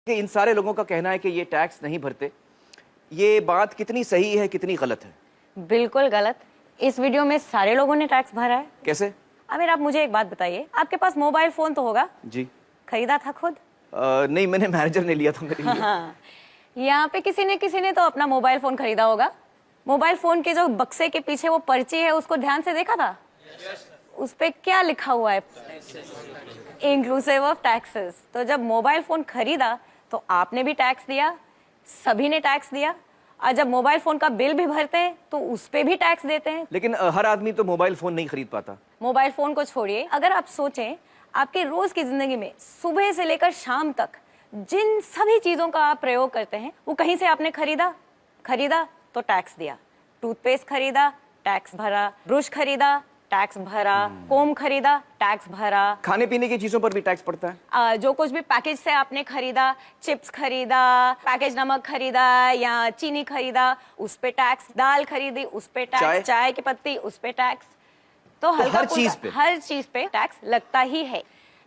कि इन सारे लोगों का कहना है कि ये टैक्स नहीं भरते। ये बात कितनी सही है, कितनी गलत है? बिल्कुल गलत। इस वीडियो में सारे लोगों ने टैक्स भरा है। कैसे? आमिर, आप मुझे एक बात बताइए, आपके पास मोबाइल फोन तो होगा? जी। खरीदा था खुद? नहीं, मैंने मैनेजर ने लिया था मेरे लिए। हाँ। यहाँ पे किसी ने तो अपना मोबाइल फोन खरीदा होगा। मोबाइल फोन के जो बक्से के पीछे वो पर्ची है, उसको ध्यान से देखा था? उस पे क्या लिखा हुआ है? Inclusive of taxes. तो जब मोबाइल फोन खरीदा तो आपने भी टैक्स दिया, सभी ने टैक्स दिया। और जब मोबाइल फोन का बिल भी भरते हैं तो उस पे भी टैक्स देते हैं। लेकिन हर आदमी तो मोबाइल फोन नहीं खरीद पाता। मोबाइल फोन को छोड़िए, अगर आप सोचें आपके रोज की जिंदगी में सुबह से लेकर शाम तक जिन सभी चीजों का आप प्रयोग करते हैं वो कहीं से आपने खरीदा तो टैक्स दिया। टूथपेस्ट खरीदा, टैक्स भरा। ब्रश खरीदा, टैक्स भरा। कोम खरीदा, टैक्स भरा। खाने पीने की चीजों पर भी टैक्स पड़ता है। जो कुछ भी पैकेज से आपने खरीदा, चिप्स खरीदा, पैकेज नमक खरीदा या चीनी खरीदा, उस पे टैक्स। दाल खरीदी, उस पे टैक्स। चाय की पत्ती, उस पे टैक्स। तो हर चीज पे टैक्स लगता ही है।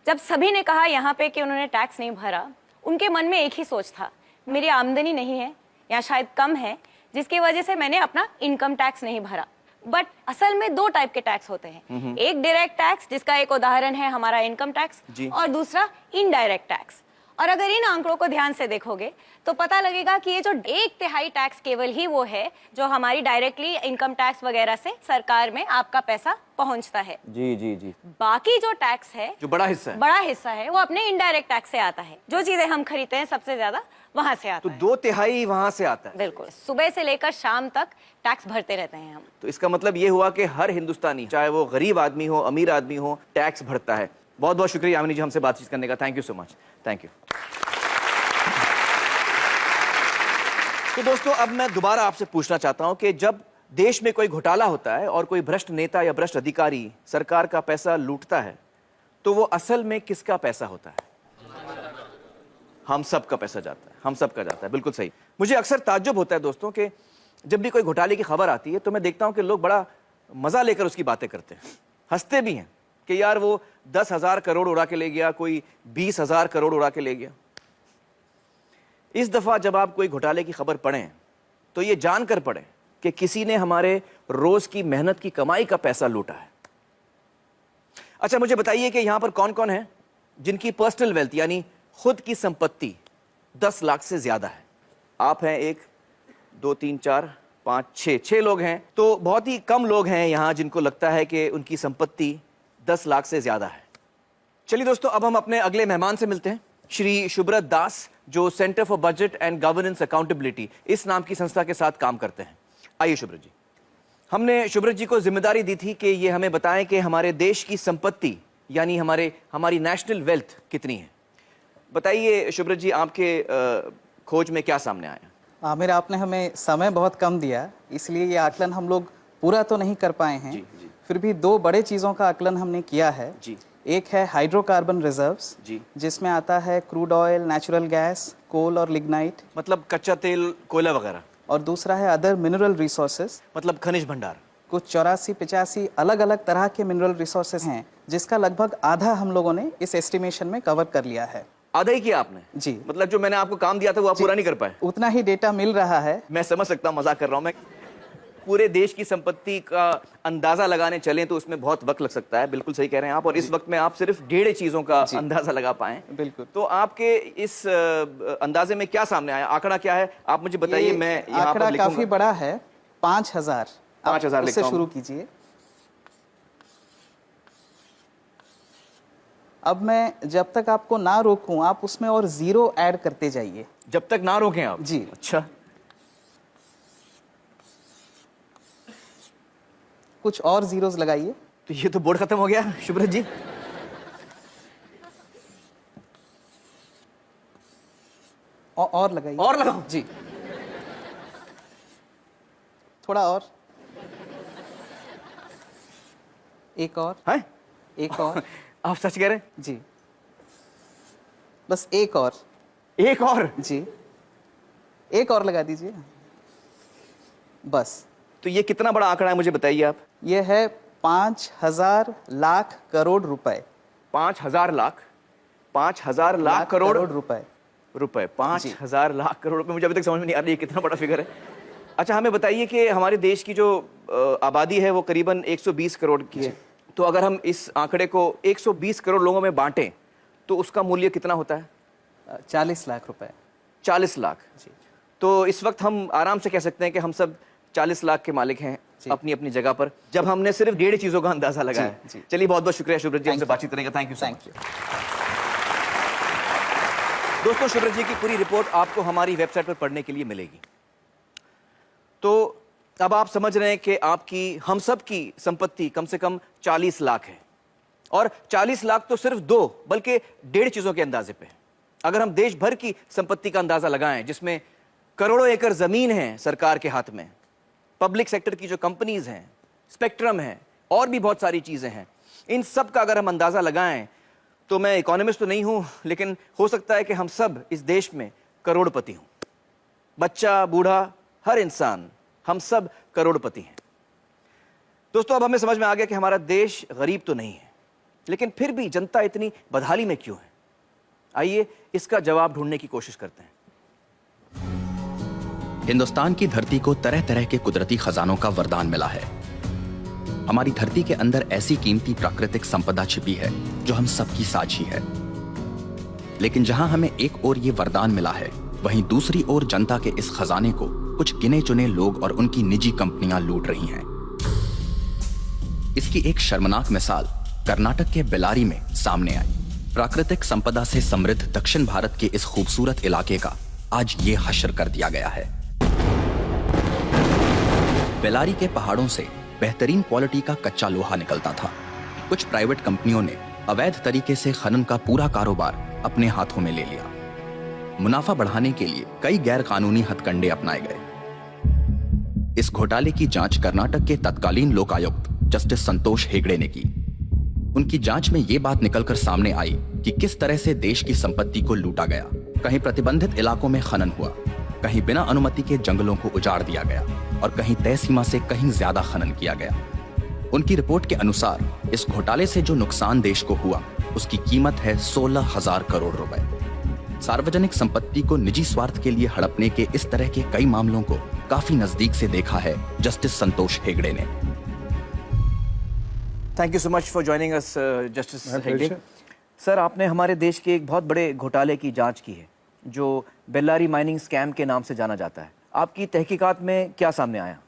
जब सभी ने कहा यहाँ पे कि उन्होंने टैक्स नहीं भरा, उनके मन में एक ही सोच था, मेरी आमदनी नहीं है या शायद कम है, जिसकी वजह से मैंने अपना इनकम टैक्स नहीं भरा। बट असल में दो टाइप के टैक्स होते हैं। एक डायरेक्ट टैक्स, जिसका एक उदाहरण है हमारा इनकम टैक्स, और दूसरा इनडायरेक्ट टैक्स। और अगर इन आंकड़ों को ध्यान से देखोगे तो पता लगेगा कि ये जो 1/3 टैक्स केवल ही वो है जो हमारी डायरेक्टली इनकम टैक्स वगैरह से सरकार में आपका पैसा पहुंचता है। जी जी जी। बाकी जो टैक्स है, जो बड़ा हिस्सा है वो अपने इनडायरेक्ट टैक्स से आता है। जो चीजें हम खरीदते हैं सबसे ज्यादा वहां से आता है। तो 2/3 वहां से आता है। बिल्कुल, सुबह से लेकर शाम तक टैक्स भरते रहते हैं हम। तो इसका मतलब ये हुआ कि हर हिंदुस्तानी, चाहे वो गरीब आदमी हो, अमीर आदमी हो, टैक्स भरता है। बहुत बहुत शुक्रिया यामिनी जी हमसे बातचीत करने का। Thank you so much. Thank you. तो दोस्तों, अब मैं दोबारा आपसे पूछना चाहता हूं कि जब देश में कोई घोटाला होता है और कोई भ्रष्ट नेता या भ्रष्ट अधिकारी सरकार का पैसा लूटता है, तो वो असल में किसका पैसा होता है? हम सब का पैसा जाता है, हम सब का जाता है। बिल्कुल सही। मुझे अक्सर ताज्जुब होता है दोस्तों कि जब भी कोई घोटाले की खबर आती है तो मैं देखता हूं कि लोग बड़ा मजा लेकर उसकी बातें करते हैं, हंसते भी हैं कि यार वो 10,000 करोड़ उड़ा के ले गया, कोई 20,000 करोड़ उड़ा के ले गया। इस दफा जब आप कोई घोटाले की खबर पढ़ें तो ये जानकर पढ़ें कि किसी ने हमारे रोज की मेहनत की कमाई का पैसा लूटा है। अच्छा, मुझे बताइए कि यहां पर कौन कौन है जिनकी पर्सनल वेल्थ यानी खुद की संपत्ति 10 लाख से ज्यादा है? आप हैं 1 2 3 4 5 6 लोग हैं। तो बहुत ही कम लोग हैं यहां जिनको लगता है कि उनकी संपत्ति 10 लाख से ज्यादा है। चलिए दोस्तों, अब हम अपने अगले मेहमान से मिलते हैं, श्री शुभ्रत दास, जो centre for budget and governance accountability इस नाम की संस्था के साथ काम करते हैं। आइए शुभ्रत जी। हमने शुभ्रत जी को जिम्मेदारी दी थी कि ये हमें बताएं कि हमारे देश की संपत्ति यानी हमारी नेशनल वेल्थ कितनी है। बताइए शुभ्रत जी, आपके खोज में क्या सामने आया? आमिर, आपने हमें समय बहुत कम दिया, इसलिए ये आकलन हम लोग पूरा तो नहीं कर पाए हैं। जी, जी। फिर भी 2 बड़े चीज़ों का आकलन हमने किया है। जी। एक है हाइड्रोकार्बन रिजर्व्स, जी। जिसमें आता है क्रूड ऑयल, नेचुरल गैस, कोल और लिग्नाइट, मतलब कच्चा तेल, कोयला वगैरह। और दूसरा है अदर मिनरल रिसोर्सेज, मतलब खनिज भंडार। कुछ 84-85 अलग अलग तरह के मिनरल रिसोर्सेज हैं, जिसका लगभग आधा हम लोगों ने इस एस्टिमेशन में कवर कर लिया है। आधा ही किया आपने? जी। मतलब जो मैंने आपको काम दिया था वो आप पूरा नहीं कर पाए? उतना ही डेटा मिल रहा है। मैं समझ सकता हूँ, मजाक कर रहा हूँ मैं। पूरे देश की संपत्ति का अंदाजा लगाने चलें तो उसमें बहुत वक्त लग सकता है। बिल्कुल सही कह रहे हैं आप। और इस वक्त में आप सिर्फ 1.5 चीजों का अंदाजा लगा पाए। बिल्कुल। तो आपके इस अंदाजे में क्या सामने आया? आंकड़ा क्या है आप मुझे बताइए। मैं यहाँ पर आंकड़ा लिखूंगा। काफी बड़ा है, 5,000। 5,000 से शुरू कीजिए। अब मैं जब तक आपको ना रोकूं आप उसमें और 0 ऐड करते जाइए। जब तक ना रोकें आप? जी। अच्छा, कुछ और जीरोस लगाइए। तो ये तो बोर्ड खत्म हो गया शुभ्रत जी। और लगाइए। और लगाओ जी, थोड़ा और, एक और है? एक और। आप सच कह रहे हैं? जी, बस एक और। एक और? जी, एक और लगा दीजिए बस। तो ये कितना बड़ा आंकड़ा है मुझे बताइए आप। ये है 5,000 लाख करोड़ रुपए। 5,000 लाख? 5,000 लाख करोड़ रुपए। रुपए, 5,000 लाख करोड़ रुपए। मुझे अभी तक समझ में नहीं आ रही है कितना बड़ा फिगर है। अच्छा, हमें बताइए कि हमारे देश की जो आबादी है वो करीबन 120 करोड़ की है, तो अगर हम इस आंकड़े को 120 करोड़ लोगों में बांटें तो उसका मूल्य कितना होता है? 40 लाख रुपए। 40 लाख। तो इस वक्त हम आराम से कह सकते हैं कि हम सब 40 लाख के मालिक हैं अपनी अपनी जगह पर, जब हमने सिर्फ 1.5 चीजों का अंदाजा लगाया। चलिए, बहुत बहुत शुक्रिया शुभ्रत जी हमसे बातचीत करने का। Thank you so much. दोस्तों, शुभ्रत जी की पूरी रिपोर्ट आपको हमारी वेबसाइट पर पढ़ने के लिए मिलेगी। तो अब आप समझ रहे हैं कि आपकी, हम सब की संपत्ति कम से कम 40 लाख है, और 40 लाख तो सिर्फ 2 बल्कि 1.5 चीजों के अंदाजे पे है। अगर हम देश भर की संपत्ति का अंदाजा लगाएं, जिसमें करोड़ों एकड़ जमीन है सरकार के हाथ में, पब्लिक सेक्टर की जो कंपनीज हैं, स्पेक्ट्रम है, और भी बहुत सारी चीजें हैं, इन सब का अगर हम अंदाजा लगाएं तो मैं इकोनॉमिस्ट तो नहीं हूं, लेकिन हो सकता है कि हम सब इस देश में करोड़पति हों। बच्चा, बूढ़ा, हर इंसान, हम सब करोड़पति हैं। दोस्तों, अब हमें समझ में आ गया कि हमारा देश गरीब तो नहीं है, लेकिन फिर भी जनता इतनी बदहाली में क्यों है? आइए इसका जवाब ढूंढने की कोशिश करते हैं। हिंदुस्तान की धरती को तरह तरह के कुदरती खजानों का वरदान मिला है। हमारी धरती के अंदर ऐसी कीमती प्राकृतिक संपदा छिपी है जो हम सबकी साझी है। लेकिन जहां हमें एक ओर ये वरदान मिला है, वहीं दूसरी ओर जनता के इस खजाने को कुछ गिने चुने लोग और उनकी निजी कंपनियां लूट रही हैं। इसकी एक शर्मनाक मिसाल कर्नाटक के बेल्लारी में सामने आई। प्राकृतिक संपदा से समृद्ध दक्षिण भारत के इस खूबसूरत इलाके का आज ये हश्र कर दिया गया है। बेल्लारी के पहाड़ों से बेहतरीन क्वालिटी का कच्चा लोहा निकलता था। कुछ प्राइवेट कंपनियों ने अवैध तरीके से खनन का पूरा कारोबार अपने हाथों में ले लिया। मुनाफा बढ़ाने के लिए कई गैर कानूनी हथकंडे अपनाए गए। इस घोटाले की जांच कर्नाटक के तत्कालीन लोकायुक्त जस्टिस संतोष हेगड़े ने की। उनकी जांच में यह बात निकलकर सामने आई कि किस तरह से देश की संपत्ति को लूटा गया। कहीं प्रतिबंधित इलाकों में खनन हुआ, कहीं बिना अनुमति के जंगलों को उजाड़ दिया गया, और कहीं तय सीमा से कहीं ज्यादा खनन किया गया। उनकी रिपोर्ट के अनुसार इस घोटाले से जो नुकसान देश को हुआ, उसकी कीमत है 16,000 करोड़ रुपए। सार्वजनिक संपत्ति को निजी स्वार्थ के लिए हड़पने के इस तरह के कई मामलों को काफी नजदीक से देखा है जस्टिस संतोष हेगड़े ने। Thank you so much for joining us justice Hegde. Sir, आपने हमारे देश के एक बहुत बड़े घोटाले की जांच की है जो बेल्लारी माइनिंग स्कैम के नाम से जाना जाता है। आपकी तहकीकात में क्या सामने आया?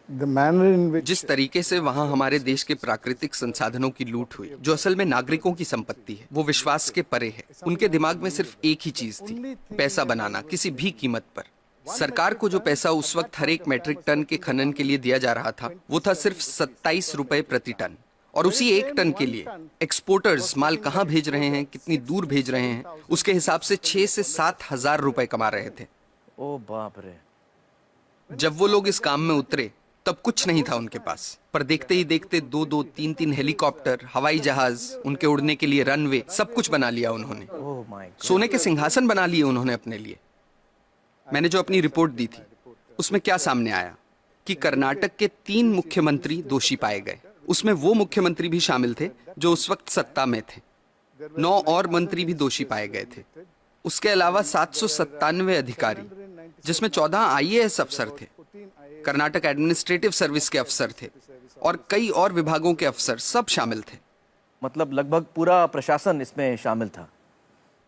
जिस तरीके से वहाँ हमारे देश के प्राकृतिक संसाधनों की लूट हुई, जो असल में नागरिकों की संपत्ति है, वो विश्वास के परे है। उनके दिमाग में सिर्फ एक ही चीज थी, पैसा बनाना किसी भी कीमत पर। सरकार को जो पैसा उस वक्त हर एक मैट्रिक टन के खनन के लिए दिया जा रहा था, वो था सिर्फ 27 रुपए प्रति टन। और उसी 1 टन के लिए एक्सपोर्टर्स माल कहाँ भेज रहे हैं, कितनी दूर भेज रहे हैं, उसके हिसाब से 6 से 7 हजार रुपए कमा रहे थे। ओ बाप रे। जब वो लोग इस काम में उतरे तब कुछ नहीं था उनके पास, पर देखते ही देखते 2-2, 3-3 हेलीकॉप्टर, हवाई जहाज, उनके उड़ने के लिए रनवे, सब कुछ बना लिया उन्होंने। सोने के सिंहासन बना लिए उन्होंने अपने लिए। मैंने जो अपनी रिपोर्ट दी थी उसमें क्या सामने आया कि कर्नाटक के 3 मुख्यमंत्री दोषी पाए गए। उसमें वो मुख्यमंत्री भी शामिल थे जो उस वक्त सत्ता में थे। 9 और मंत्री भी दोषी पाए गए थे। उसके अलावा 797 अधिकारी, जिसमें 14 IAS अफसर थे, कर्नाटक एडमिनिस्ट्रेटिव सर्विस के अफसर थे, और कई और विभागों के अफसर, सब शामिल थे। मतलब लगभग पूरा प्रशासन इसमें शामिल था।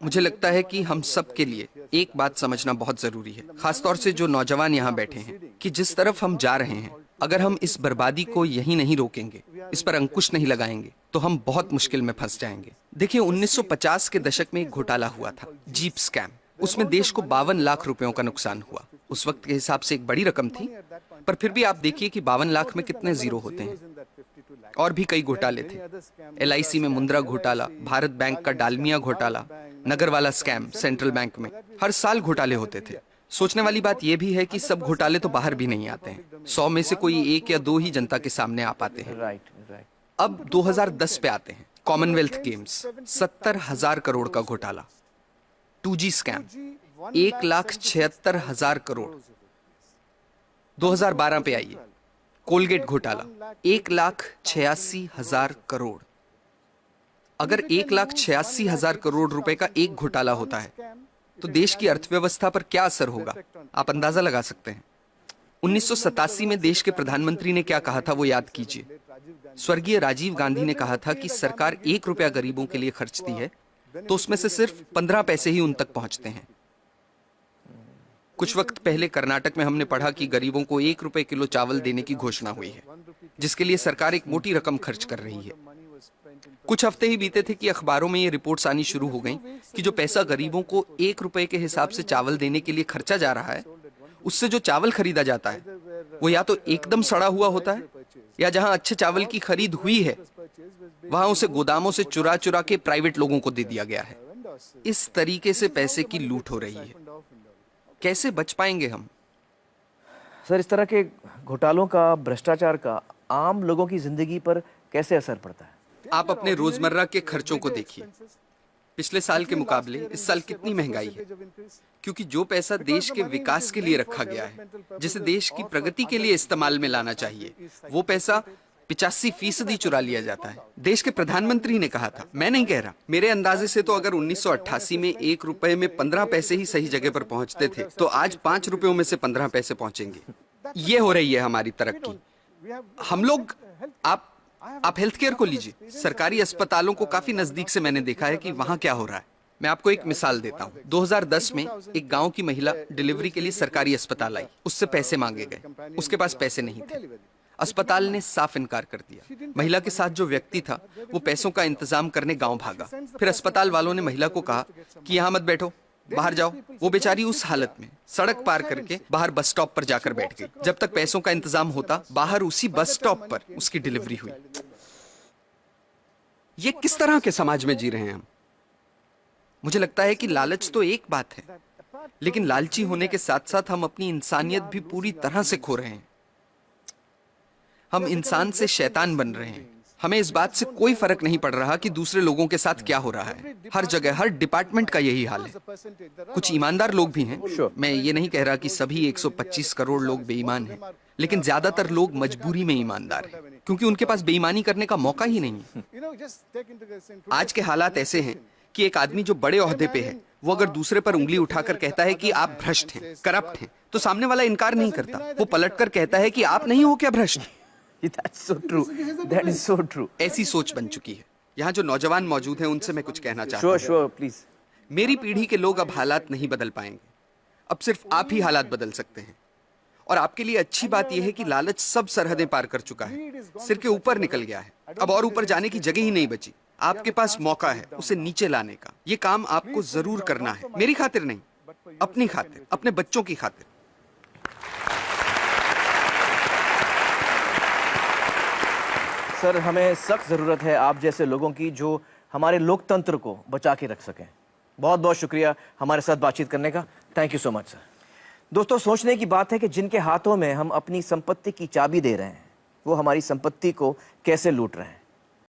मुझे लगता है कि हम सब के लिए एक बात समझना बहुत जरूरी है, खासतौर से जो नौजवान यहाँ बैठे हैं, कि जिस तरफ हम जा रहे हैं, अगर हम इस बर्बादी को यहीं नहीं रोकेंगे, इस पर अंकुश नहीं लगाएंगे, तो हम बहुत मुश्किल में फंस जाएंगे। देखिए, 1950 के दशक में एक घोटाला हुआ था, जीप स्कैम। उसमें देश को 52 लाख रुपयों का नुकसान हुआ। उस वक्त के हिसाब से एक बड़ी रकम थी, पर फिर भी आप देखिए कि 52 लाख में कितने जीरो होते हैं। और भी कई घोटाले थे, LIC में मुंद्रा घोटाला, भारत बैंक का डालमिया घोटाला, नगर वाला स्कैम सेंट्रल बैंक में। हर साल घोटाले होते थे। सोचने वाली बात यह भी है कि सब घोटाले तो बाहर भी नहीं आते हैं। 100 में से कोई 1 या 2 ही जनता के सामने आ पाते हैं। अब 2010 पे आते हैं, कॉमनवेल्थ गेम्स, 70,000 करोड़ का घोटाला। 2G scam, 1,76,000 crore. 2012 पे आइए, कोलगेट घोटाला, 1,86,000 करोड़। अगर 1,86,000 करोड़ रुपए का एक घोटाला होता है, तो देश की अर्थव्यवस्था पर क्या असर होगा, आप अंदाजा लगा सकते हैं। 1987 में देश के प्रधानमंत्री ने क्या कहा था वो याद कीजिए। स्वर्गीय राजीव गांधी ने कहा था कि सरकार 1 रुपया गरीबों के लिए खर्चती है तो उसमें से सिर्फ 15 पैसे ही उन तक पहुंचते हैं। कुछ वक्त पहले कर्नाटक में हमने पढ़ा कि गरीबों को 1 रुपए किलो चावल देने की घोषणा हुई है, जिसके लिए सरकार एक मोटी रकम खर्च कर रही है। कुछ हफ्ते ही बीते थे कि अखबारों में ये रिपोर्ट्स आनी शुरू हो गईं कि जो पैसा गरीबों को 1 रुपए के हिसाब से चावल देने के लिए खर्चा जा रहा है, उससे जो चावल खरीदा जाता है वो या तो एकदम सड़ा हुआ होता है, या जहां अच्छे चावल की खरीद हुई है वहां उसे गोदामों से चुरा चुरा के प्राइवेट लोगों को दे दिया गया है। इस तरीके से पैसे की लूट हो रही है। कैसे बच पाएंगे हम? सर, इस तरह के घोटालों का, भ्रष्टाचार का आम लोगों की जिंदगी पर कैसे असर पड़ता है? आप अपने रोजमर्रा के खर्चों को देखिए। पिछले साल के मुकाबले इस साल कितनी महंगाई है, क्योंकि जो पैसा देश के विकास के लिए रखा गया है, जिसे देश की प्रगति के लिए इस्तेमाल में लाना चाहिए, वो पैसा 85% चुरा लिया जाता है। देश के प्रधानमंत्री ने कहा था, मैं नहीं कह रहा, मेरे अंदाजे से तो अगर 1988 में 1 रुपए में 15 पैसे ही सही जगह पर पहुंचते थे तो आज 5 रुपयों में से 15 पैसे पहुंचेंगे। ये हो रही है हमारी तरक्की। हम लोग, आप हेल्थ केयर को लीजिए। सरकारी अस्पतालों को काफी नजदीक से मैंने देखा है कि वहां क्या हो रहा है। मैं आपको एक मिसाल देता हूँ। 2010 में एक गांव की महिला डिलीवरी के लिए सरकारी अस्पताल आई। उससे पैसे मांगे गए, उसके पास पैसे नहीं थे। अस्पताल ने साफ इनकार कर दिया। महिला के साथ जो व्यक्ति था वो पैसों का इंतजाम करने गांव भागा। फिर अस्पताल वालों ने महिला को कहा कि यहाँ मत बैठो, बाहर जाओ। वो बेचारी उस हालत में सड़क पार करके बाहर बस स्टॉप पर जाकर बैठ गई। जब तक पैसों का इंतजाम होता, बाहर उसी बस स्टॉप पर उसकी डिलीवरी हुई। ये किस तरह के समाज में जी रहे हैं हम? मुझे लगता है कि लालच तो एक बात है, लेकिन लालची होने के साथ साथ हम अपनी इंसानियत भी पूरी तरह से खो रहे हैं। हम इंसान से शैतान बन रहे हैं। हमें इस बात से कोई फर्क नहीं पड़ रहा कि दूसरे लोगों के साथ क्या हो रहा है। हर जगह, हर डिपार्टमेंट का यही हाल है। कुछ ईमानदार लोग भी हैं। मैं ये नहीं कह रहा कि सभी 125 करोड़ लोग बेईमान हैं, लेकिन ज्यादातर लोग मजबूरी में ईमानदार हैं, क्योंकि उनके पास बेईमानी करने का मौका ही नहीं है। आज के हालात ऐसे हैं कि एक आदमी जो बड़े ओहदे पे है, वो अगर दूसरे पर उंगली उठाकर कहता है कि आप भ्रष्ट हैं, करप्ट हैं, तो सामने वाला इनकार नहीं करता। वो पलटकर कहता है कि आप नहीं हो क्या भ्रष्ट? That's so true. That is so true. ऐसी सोच बन चुकी है। यहाँ जो नौजवान मौजूद हैं उनसे मैं कुछ कहना चाहता हूँ। Sure, please. मेरी पीढ़ी के लोग अब हालात नहीं बदल पाएंगे। अब सिर्फ आप ही हालात बदल सकते हैं। और आपके लिए अच्छी बात यह है कि लालच सब सरहदें पार कर चुका है, सिर के ऊपर निकल गया है। अब और ऊपर जाने की जगह ही नहीं बची। आपके पास मौका है उसे नीचे लाने का। ये काम आपको जरूर करना है, मेरी खातिर नहीं, अपनी खातिर, अपने बच्चों की खातिर। सर, हमें सख्त ज़रूरत है आप जैसे लोगों की जो हमारे लोकतंत्र को बचा के रख सकें। बहुत बहुत शुक्रिया हमारे साथ बातचीत करने का। Thank you so much sir. दोस्तों, सोचने की बात है कि जिनके हाथों में हम अपनी संपत्ति की चाबी दे रहे हैं, वो हमारी संपत्ति को कैसे लूट रहे हैं।